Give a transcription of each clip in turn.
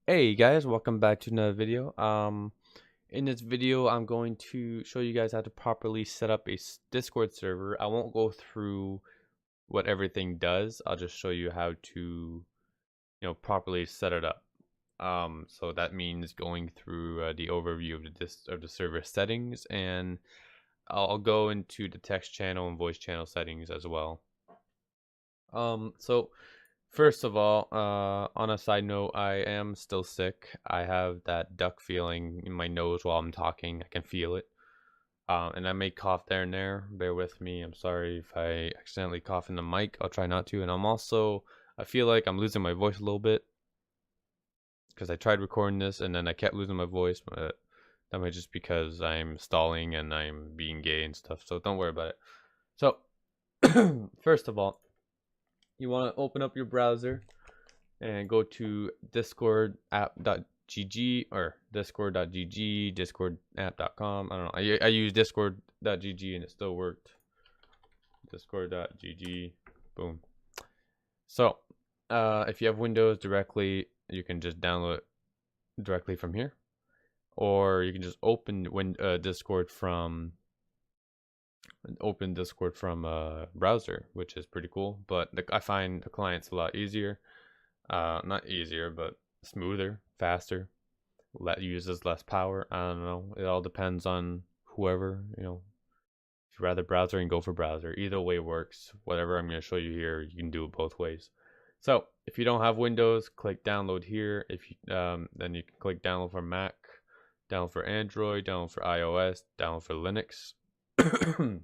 Hey guys, welcome back to another video. In this video, I'm going to show you guys how to properly set up a Discord server. I won't go through what everything does. I'll just show you how to, properly set it up. So that means going through the overview of the server settings, and I'll go into the text channel and voice channel settings as well. So first of all, on a side note, I am still sick. I have that duck feeling in my nose while I'm talking. I can feel it. And I may cough there and there. Bear with me. I'm sorry if I accidentally cough in the mic. I'll try not to. And I feel like I'm losing my voice a little bit because I tried recording this and then I kept losing my voice. But that might just because I'm stalling and I'm being gay and stuff. So don't worry about it. So, first of all, you want to open up your browser and go to discordapp.gg or discord.gg, discordapp.com. I don't know. I use discord.gg and it still worked. Discord.gg. Boom. So, if you have Windows directly, you can just download it directly from here, or you can just open Discord from a browser, which is pretty cool. But I find the client's a lot easier. Not easier, but smoother, faster. Uses less power. I don't know. It all depends on whoever. If you rather browser, and go for browser. Either way works. Whatever I'm going to show you here, you can do it both ways. So if you don't have Windows, click download here. If you then you can click download for Mac, download for Android, download for iOS, download for Linux.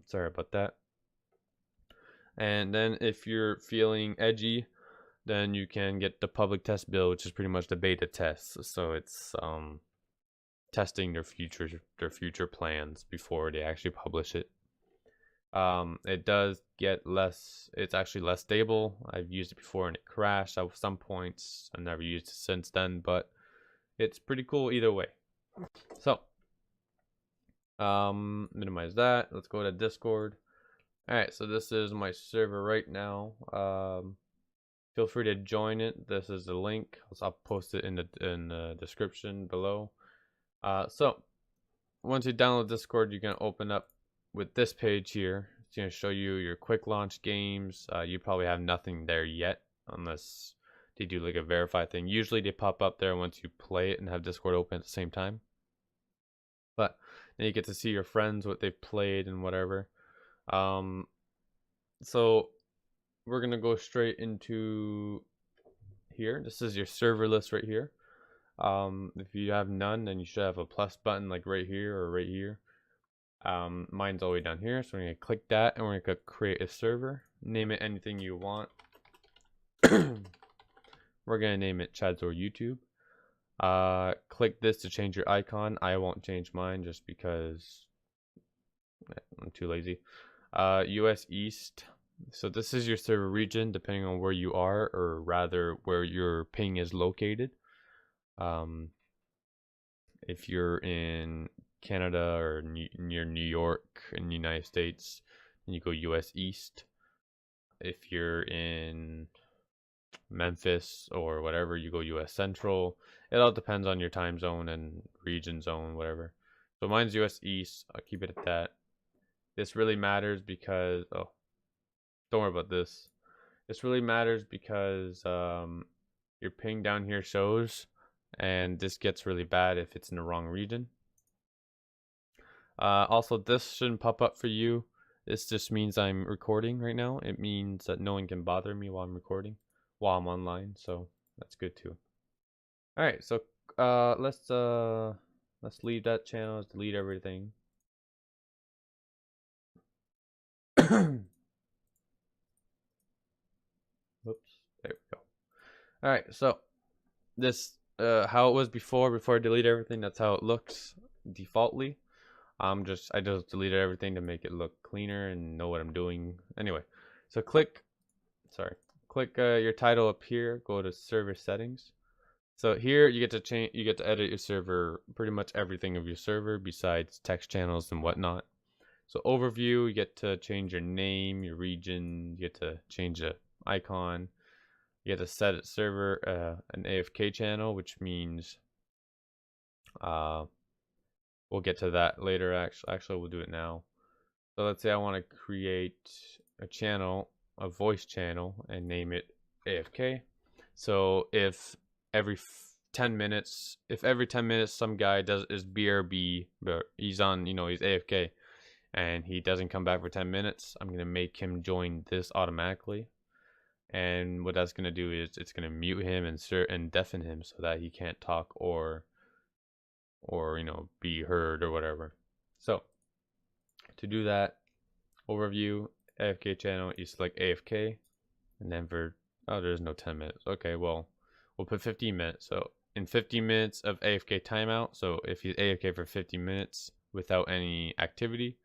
Sorry about that. And then if you're feeling edgy, then you can get the public test build, which is pretty much the beta test. So it's testing their future plans before they actually publish it. It does get less. It's actually less stable. I've used it before and it crashed at some points. I've never used it since then, but it's pretty cool either way. So minimize that. Let's go to Discord. All right, so this is my server right now. Feel free to join it. This is the link. I'll post it in the description below. So once you download Discord, you're gonna open up with this page here. It's gonna show you your quick launch games. You probably have nothing there yet, unless they do like a verify thing. Usually they pop up there once you play it and have Discord open at the same time. But then you get to see your friends, what they've played and whatever. So we're gonna go straight into here. This is your server list right here. If you have none, then you should have a plus button like right here or right here. Mine's all the way down here, so we're gonna click that and we're gonna create a server. Name it anything you want. We're gonna name it Chadzor YouTube. Click this to change your icon. I won't change mine just because I'm too lazy. US East. So this is your server region, depending on where you are, or rather where your ping is located. If you're in Canada or near New York in the United States, then you go US East. If you're in Memphis or whatever, you go US Central. It all depends on your time zone and region zone, whatever. So mine's US East. I'll keep it at that. This really matters because don't worry about this. This really matters because your ping down here shows, and this gets really bad if it's in the wrong region. Also, this shouldn't pop up for you. This just means I'm recording right now. It means that no one can bother me while I'm recording, while I'm online. So that's good too. All right, so let's leave that channel. Let's delete everything. Whoops. There we go. All right, so this how it was before I delete everything. That's how it looks defaultly. I just deleted everything to make it look cleaner and know what I'm doing. Anyway, so click your title up here. Go to server settings. So here you get to edit your server, pretty much everything of your server besides text channels and whatnot. So overview, you get to change your name, your region, you get to change the icon. You have to set a server an AFK channel, which means we'll get to that later. Actually, we'll do it now. So let's say I want to create a channel, a voice channel, and name it AFK. So if every 10 minutes, some guy is BRB, but he's on, he's AFK, and he doesn't come back for 10 minutes, I'm gonna make him join this automatically. And what that's gonna do is it's gonna mute him and deafen him so that he can't talk or be heard or whatever. So to do that, overview, AFK channel, you select AFK, and then there's no 10 minutes. Okay, well, we'll put 15 minutes. So in 15 minutes of AFK timeout, so if he's AFK for 50 minutes without any activity,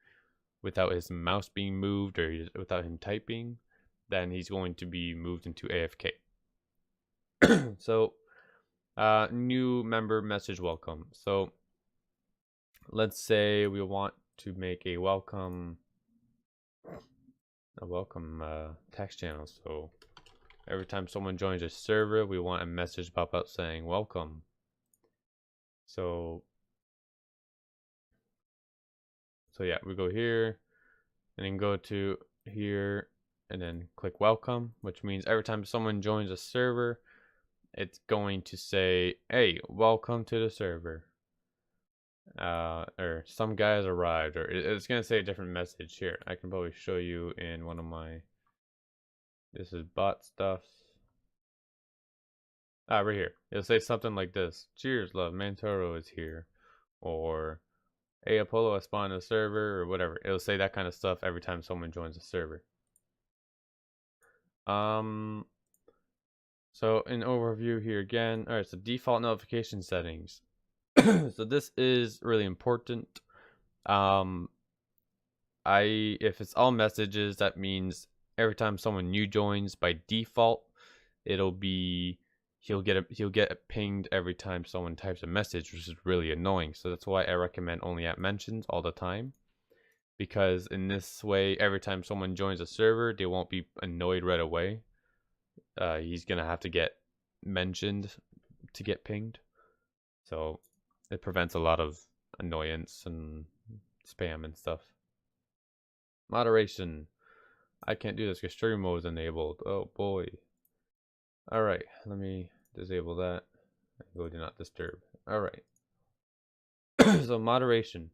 without his mouse being moved or without him typing, then he's going to be moved into AFK. So new member message welcome. So let's say we want to make a welcome text channel. So every time someone joins a server, we want a message pop up saying welcome. So yeah, we go here and then go to here and then click welcome, which means every time someone joins a server, it's going to say, hey, welcome to the server. Or some guys arrived, or it's gonna say a different message here. I can probably show you in one of my, this is bot stuff. Right here. It'll say something like this: cheers, love, Mantoro is here. Or, hey, Apollo has spawned a server, or whatever. It'll say that kind of stuff every time someone joins a server. So in overview here again, alright, so default notification settings. So this is really important. If it's all messages, that means every time someone new joins, by default, he'll get pinged every time someone types a message, which is really annoying. So that's why I recommend only at mentions all the time, because in this way, every time someone joins a server, they won't be annoyed right away. He's gonna have to get mentioned to get pinged, so it prevents a lot of annoyance and spam and stuff. Moderation. I can't do this because stream mode is enabled. Oh boy. Alright, let me disable that. Go do not disturb. Alright. So moderation.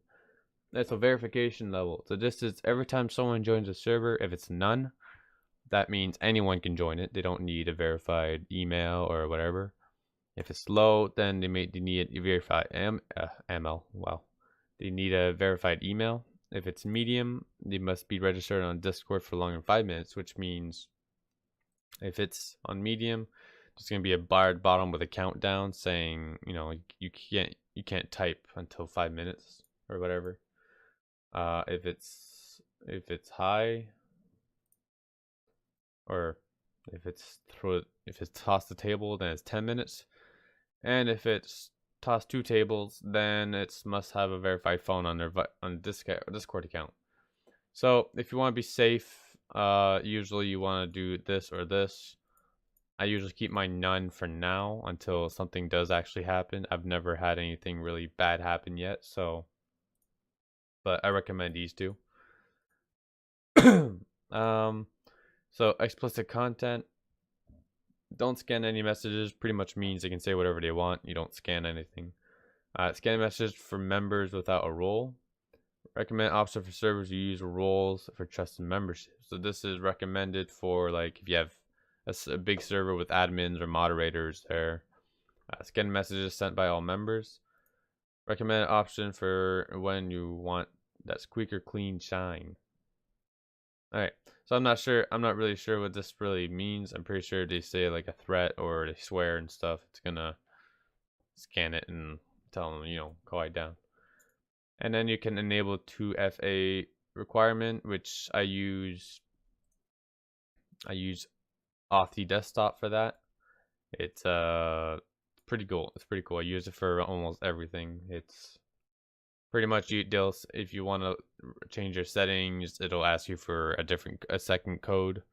That's a verification level. So this is every time someone joins a server, if it's none, that means anyone can join it. They don't need a verified email or whatever. If it's low, then they need a verified ML. Wow. They need a verified email. If it's medium, they must be registered on Discord for longer than 5 minutes, which means if it's on medium, there's gonna be a barred bottom with a countdown saying, you can't type until 5 minutes or whatever. If it's high, or if it's tossed the table, then it's 10 minutes. And if it's tossed 2 tables, then it must have a verified phone on their Discord account. So if you want to be safe, usually you want to do this or this. I usually keep my none for now until something does actually happen. I've never had anything really bad happen yet, but I recommend these two. So explicit content. Don't scan any messages. Pretty much means they can say whatever they want. You don't scan anything. Scan messages for members without a role. Recommend option for servers who use roles for trusted membership. So this is recommended for like if you have a big server with admins or moderators there. Scan messages sent by all members. Recommend option for when you want that squeaker clean shine. Alright, so I'm not really sure what this really means. I'm pretty sure they say like a threat or they swear and stuff. It's gonna scan it and tell them, quiet down. And then you can enable 2FA requirement, which I use Authy Desktop for that. It's pretty cool. It's pretty cool. I use it for almost everything. It's pretty much if you want to change your settings, it'll ask you for a second code.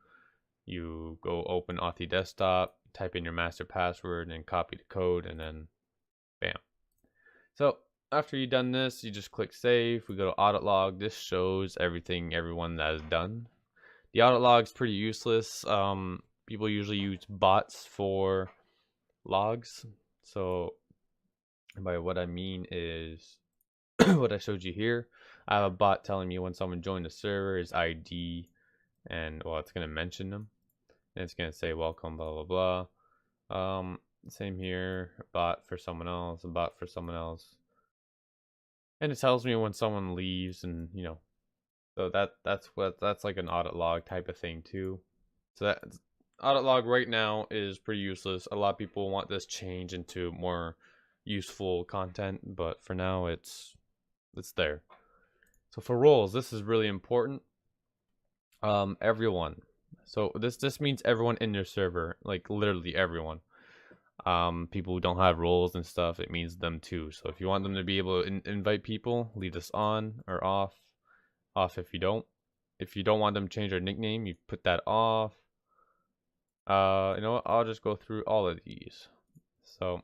You go open Authy Desktop, type in your master password and copy the code, and then bam. So after you've done this, you just click save. We go to audit log. This shows everyone that is done. The audit log is pretty useless. People usually use bots for logs. So by what I mean is what I showed you here. I have a bot telling me when someone joined the server, his ID, and well, it's gonna mention them. And it's gonna say welcome, blah blah blah. Same here, a bot for someone else, a bot for someone else. And it tells me when someone leaves, and you know, so that's like an audit log type of thing too. So that audit log right now is pretty useless. A lot of people want this change into more useful content, but for now it's there. So for roles, this is really important. Everyone. So this means everyone in your server, like literally everyone. People who don't have roles and stuff, it means them too. So if you want them to be able to invite people, leave this on or off. Off if you don't. If you don't want them to change their nickname, you put that off. You know what? I'll just go through all of these. So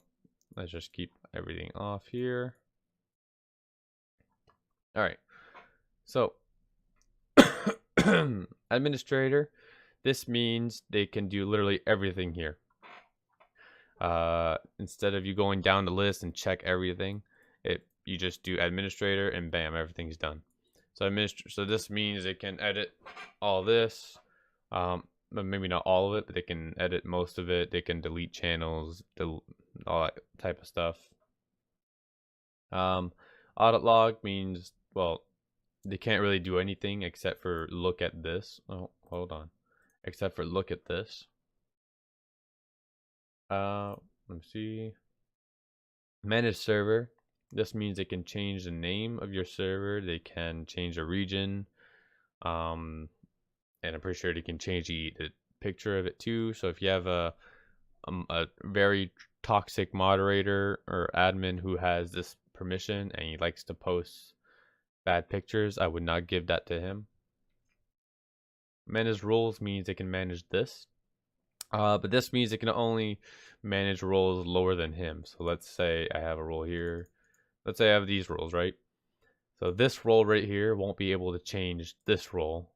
let's just keep everything off here. All right. So administrator, this means they can do literally everything here. Instead of you going down the list and check everything, you just do administrator and bam, everything's done. So this means they can edit all this, maybe not all of it, but they can edit most of it. They can delete channels, all that type of stuff. Audit log means, well, they can't really do anything except for look at this. Oh, hold on. Except for look at this. Let me see. Manage server. This means they can change the name of your server. They can change the region. And I'm pretty sure they can change the picture of it too. So if you have a very toxic moderator or admin who has this permission and he likes to post bad pictures, I would not give that to him. Manage roles means they can manage this. But this means it can only manage roles lower than him. So let's say I have a role here. Let's say I have these roles, right? So this role right here won't be able to change this role.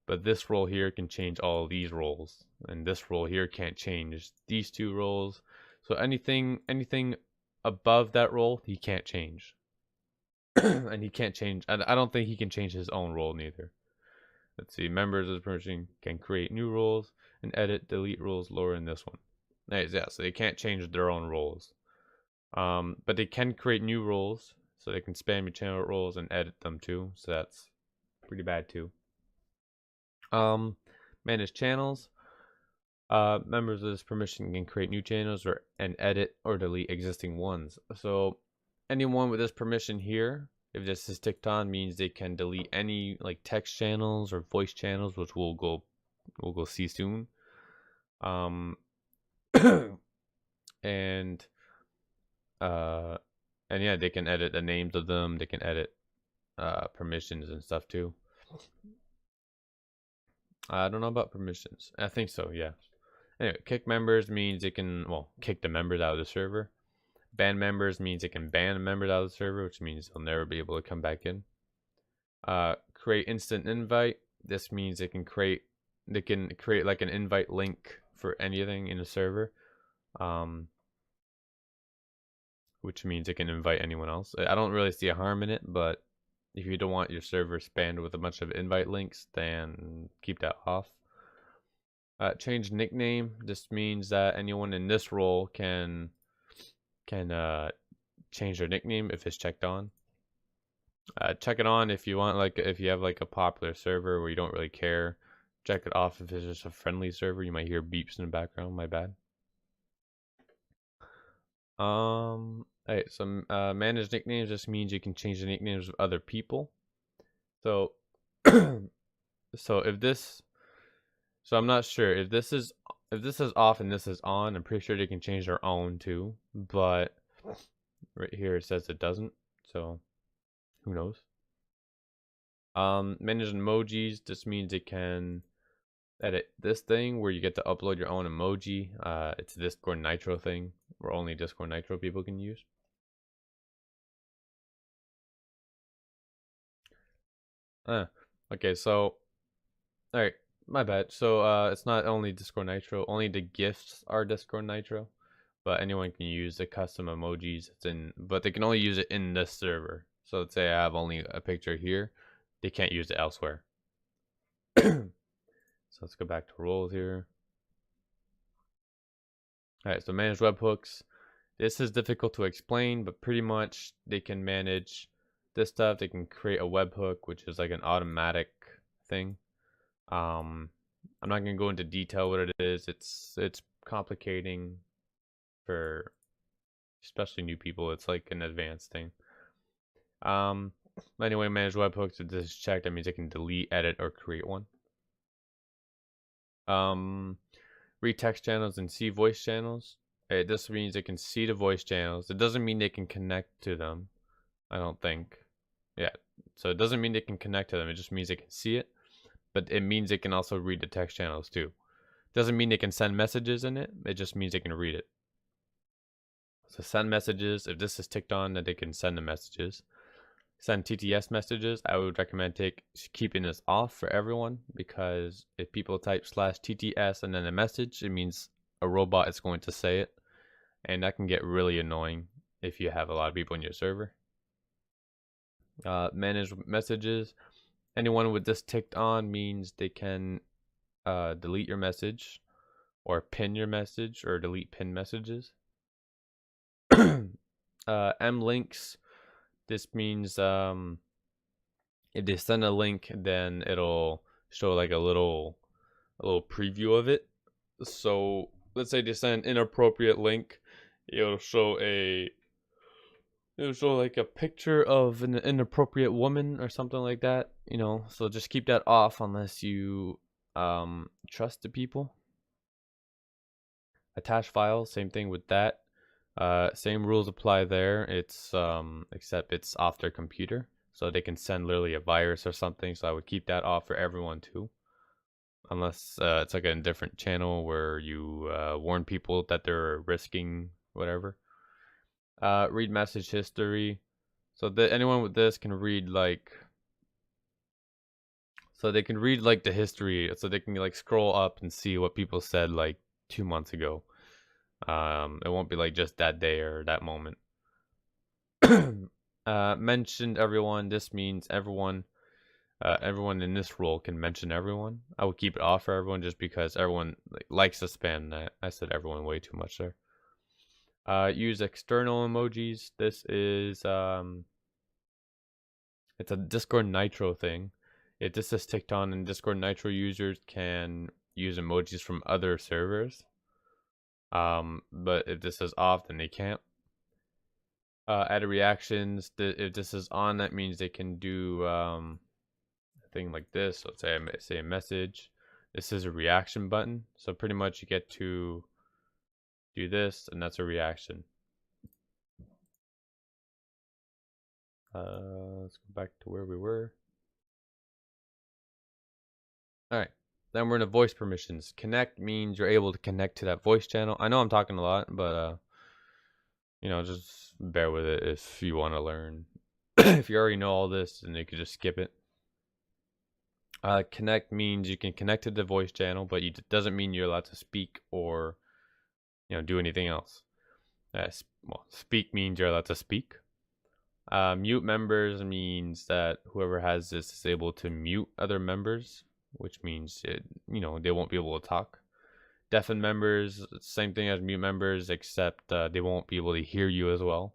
But this role here can change all these roles. And this role here can't change these two roles. So anything above that role, he can't change. And he can't change. I don't think he can change his own role neither. Let's see. Members of the person can create new roles and edit, delete roles lower in this one. Nice, yeah, so they can't change their own roles. But they can create new roles, so they can spam your channel roles and edit them too. So that's pretty bad too. Manage channels. Members of this permission can create new channels and edit or delete existing ones. So anyone with this permission here, if this is ticked on, means they can delete any like text channels or voice channels, which we'll go see soon. And yeah, they can edit the names of them. They can edit permissions and stuff too. I don't know about permissions. I think so, yeah. Anyway, kick members means they can, well, kick the members out of the server. Ban members means they can ban members out of the server, which means they'll never be able to come back in. Create instant invite. This means they can create like an invite link for anything in the server. Which means it can invite anyone else. I don't really see a harm in it, but if you don't want your server spammed with a bunch of invite links, then keep that off. Change nickname. This means that anyone in this role can change their nickname if it's checked on. Check it on if you want, like if you have like a popular server where you don't really care. Check it off if it's just a friendly server. You might hear beeps in the background. My bad. Alright, so manage nicknames just means you can change the nicknames of other people. So so I'm not sure if this is off and this is on. I'm pretty sure they can change their own too, but right here it says it doesn't, so who knows. Manage emojis just means it can edit this thing where you get to upload your own emoji. It's a Discord Nitro thing where only Discord Nitro people can use. Okay, so all right, my bad. So it's not only Discord Nitro, only the gifts are Discord Nitro, but anyone can use the custom emojis. But they can only use it in this server. So let's say I have only a picture here, they can't use it elsewhere. So let's go back to roles here. All right, so manage webhooks. This is difficult to explain, but pretty much they can manage this stuff. They can create a webhook, which is like an automatic thing. I'm not gonna go into detail what it is. It's complicating for especially new people. It's like an advanced thing. Anyway, manage webhooks. If this is checked, that means I can delete, edit, or create one. Read text channels and see voice channels. This means they can see the voice channels. It doesn't mean they can connect to them. I don't think. Yeah. So it doesn't mean they can connect to them. It just means they can see it. But it means they can also read the text channels too. Doesn't mean they can send messages in it. It just means they can read it. So send messages. If this is ticked on, that they can send the messages. Send TTS messages. I would recommend keeping this off for everyone, because if people type /TTS and then a message, it means a robot is going to say it, and that can get really annoying if you have a lot of people in your server. Manage messages. Anyone with this ticked on means they can delete your message or pin your message or delete pin messages. M links. This means if they send a link, then it'll show like a little preview of it. So let's say they send an inappropriate link, it'll show like a picture of an inappropriate woman or something like that, you know. So just keep that off unless you trust the people. Attach files, same thing with that. Same rules apply there. It's except it's off their computer, so they can send literally a virus or something. So I would keep that off for everyone too, unless it's like a different channel where you warn people that they're risking whatever. Read message history. So that anyone with this can read like, so they can read like the history, so they can like scroll up and see what people said like 2 months ago. It won't be like just that day or that moment. Mentioned everyone. This means everyone in this role can mention everyone. I would keep it off for everyone just because everyone likes to spam. I said everyone way too much there. Use external emojis. This is it's a Discord Nitro thing. If this is ticked on, and Discord Nitro users can use emojis from other servers. But if this is off, then they can't. Add reactions. If this is on, that means they can do a thing like this. So let's say a message. This is a reaction button. So pretty much you get to do this, and that's a reaction. Let's go back to where we were. All right. Then we're in the voice permissions. Connect means you're able to connect to that voice channel. I know I'm talking a lot, but you know, just bear with it if you want to learn. If you already know all this, then you could just skip it. Connect means you can connect to the voice channel, but it doesn't mean you're allowed to speak or, you know, do anything else. Well, speak means you're allowed to speak. Mute members means that whoever has this is able to mute other members, which means you know, they won't be able to talk. Deafen members, same thing as mute members, except they won't be able to hear you as well.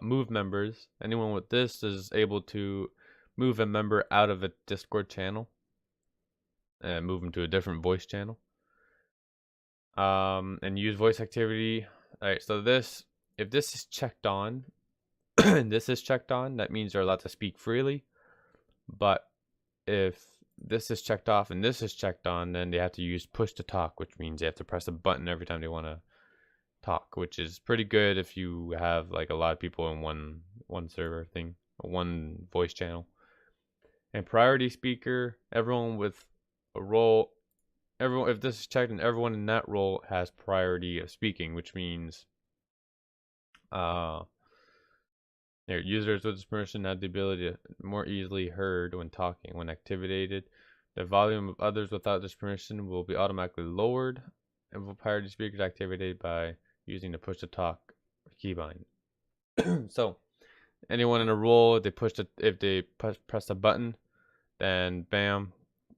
Move members, anyone with this is able to move a member out of a Discord channel and move them to a different voice channel. And use voice activity. All right, so if this is checked on and this is checked on, that means they're allowed to speak freely. But if this is checked off and this is checked on, then they have to use push to talk, which means they have to press a button every time they want to talk, which is pretty good if you have like a lot of people in one server thing, one voice channel. And priority speaker, everyone with a role, everyone, if this is checked, and everyone in that role has priority of speaking, which means their users with this permission have the ability to more easily heard when talking. When activated, the volume of others without this permission will be automatically lowered, and with priority speakers activated by using the push to talk keybind. So anyone in a role, if they press a button, then bam,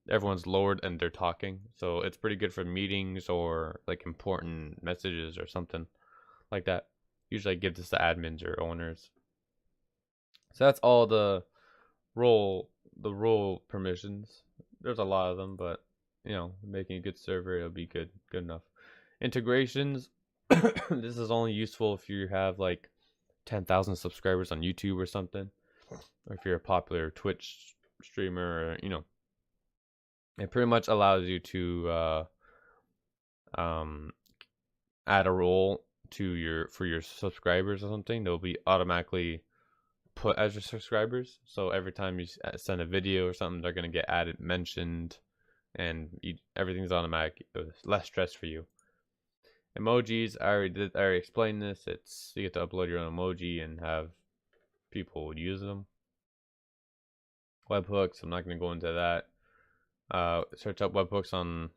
everyone's lowered and they're talking. So it's pretty good for meetings or like important messages or something like that. Usually I give this to admins or owners. So that's all the role permissions. There's a lot of them, but you know, making a good server, it'll be good enough. Integrations. This is only useful if you have like 10,000 subscribers on YouTube or something, or if you're a popular Twitch streamer, or, you know, it pretty much allows you to add a role to for your subscribers or something. They'll be automatically put as your subscribers. So every time you send a video or something, they're gonna get mentioned, and everything's automatic. Less stress for you. Emojis, I already explained this. It's you get to upload your own emoji and have people use them. Webhooks, I'm not gonna go into that. Search up webhooks on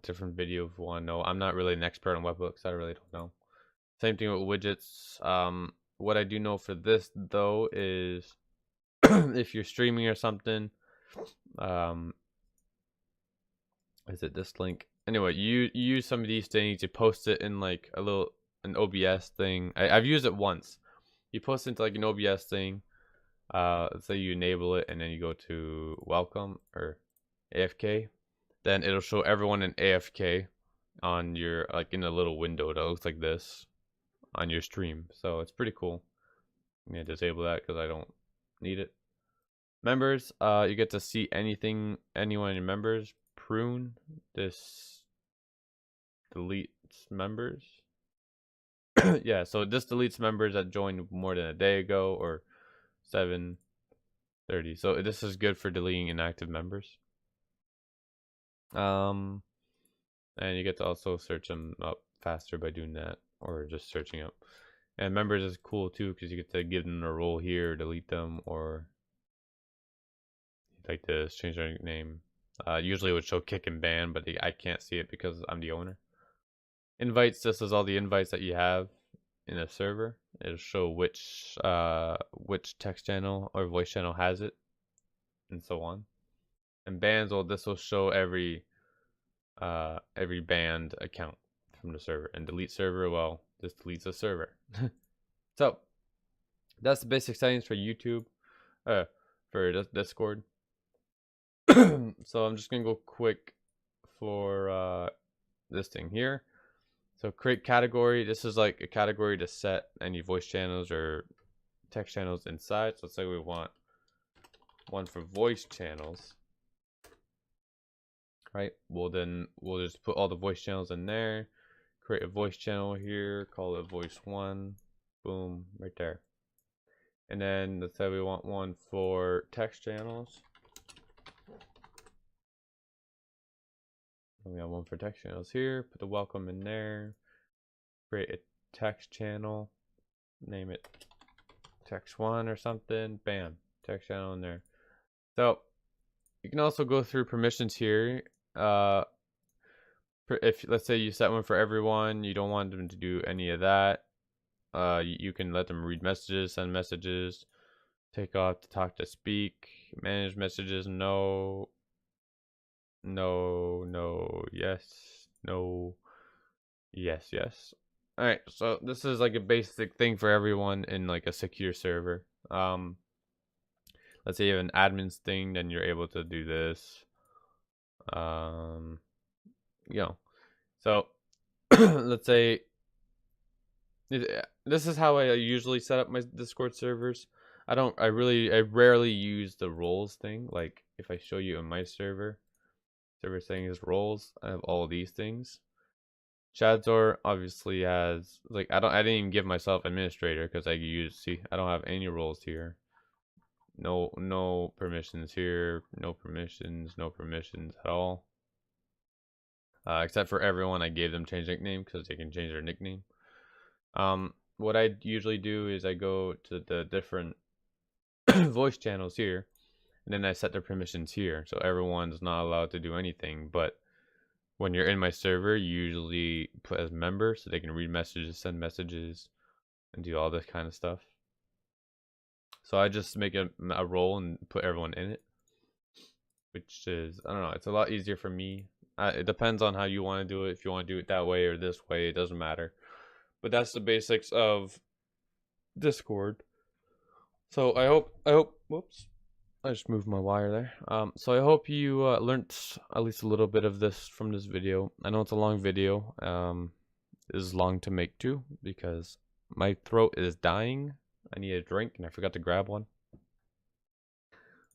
different video if you want to know. I'm not really an expert on webhooks. I really don't know. Same thing with widgets. What I do know for this though is if you're streaming or something, is it this link? Anyway, you use some of these things. You post it in like an OBS thing. I've used it once. You post it into like an OBS thing. Let's say you enable it and then you go to welcome or AFK. Then it'll show everyone in AFK on your like in a little window that looks like this on your stream. So it's pretty cool. I'm gonna disable that because I don't need it. Members, you get to see anyone in your members. Prune, this deletes members. Yeah, so this deletes members that joined more than a day ago or 7:30. So this is good for deleting inactive members. And you get to also search them up faster by doing that, or just searching up. And members is cool too because you get to give them a role here, delete them, or like this, change their name. Usually it would show kick and ban, but I can't see it because I'm the owner. Invites, this is all the invites that you have in a server. It'll show which text channel or voice channel has it, and so on. And bans, well, this will show every banned account from the server. And delete server, well, this deletes the server. So that's the basic settings for YouTube, for Discord. So I'm just gonna go quick for this thing here. So create category. This is like a category to set any voice channels or text channels inside. So let's say we want one for voice channels, right? Well, then we'll just put all the voice channels in there. Create a voice channel here, call it voice 1. Boom, right there. And then let's say we want one for text channels. And we have one for text channels here. Put the welcome in there. Create a text channel. Name it text 1 or something. Bam, text channel in there. So you can also go through permissions here. If let's say you set one for everyone, you don't want them to do any of that. You can let them read messages, send messages, take off to talk to speak, manage messages, no, yes, no, yes. All right, so this is like a basic thing for everyone in like a secure server. Let's say you have an admin's thing, then you're able to do this. You know, so let's say this is how I usually set up my Discord servers. I rarely use the roles thing. Like if I show you in my server settings roles, I have all of these things. Shadzor obviously has like I didn't even give myself administrator because I don't have any roles here. No permissions here, no permissions at all. Except for everyone, I gave them change nickname because they can change their nickname. What I usually do is I go to the different voice channels here, and then I set their permissions here, so everyone's not allowed to do anything. But when you're in my server, you usually put as member so they can read messages, send messages, and do all this kind of stuff. So I just make a role and put everyone in it, which is, I don't know, it's a lot easier for me. It depends on how you want to do it. If you want to do it that way or this way, it doesn't matter. But that's the basics of Discord. So I hope, whoops, I just moved my wire there. So I hope you learned at least a little bit of this from this video. I know it's a long video. It is long to make too because my throat is dying. I need a drink and I forgot to grab one.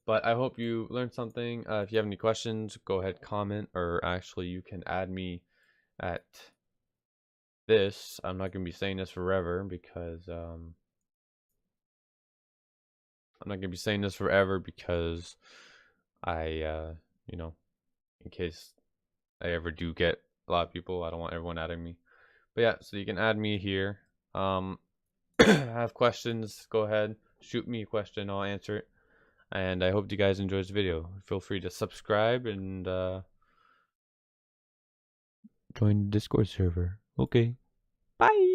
But I hope you learned something. If you have any questions, go ahead, comment, or actually you can add me at this. I'm not going to be saying this forever because I, you know, in case I ever do get a lot of people, I don't want everyone adding me. But yeah, so you can add me here. Have questions, go ahead, shoot me a question, I'll answer it. And I hope you guys enjoyed this video. Feel free to subscribe and join the Discord server. Okay, bye.